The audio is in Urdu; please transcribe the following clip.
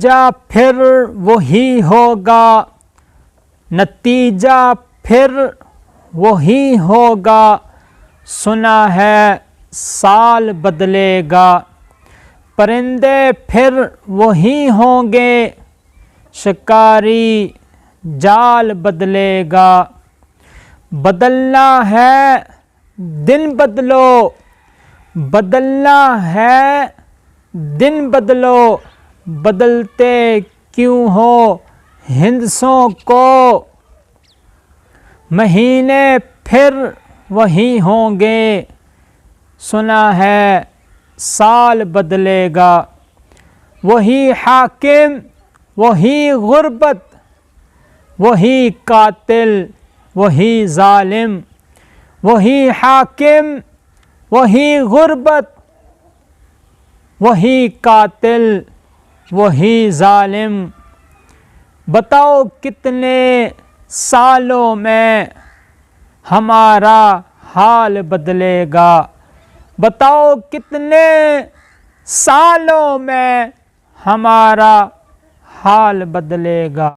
نتیجہ پھر وہی ہوگا، نتیجہ پھر وہی ہوگا، سنا ہے سال بدلے گا، پرندے پھر وہی ہوں گے، شکاری جال بدلے گا، بدلنا ہے دن بدلو، بدلنا ہے دن بدلو، بدلتے کیوں ہو ہندسوں کو، مہینے پھر وہی ہوں گے، سنا ہے سال بدلے گا، وہی حاکم وہی غربت، وہی قاتل وہی ظالم، وہی حاکم وہی غربت، وہی قاتل وہی ظالم، بتاؤ کتنے سالوں میں ہمارا حال بدلے گا، بتاؤ کتنے سالوں میں ہمارا حال بدلے گا۔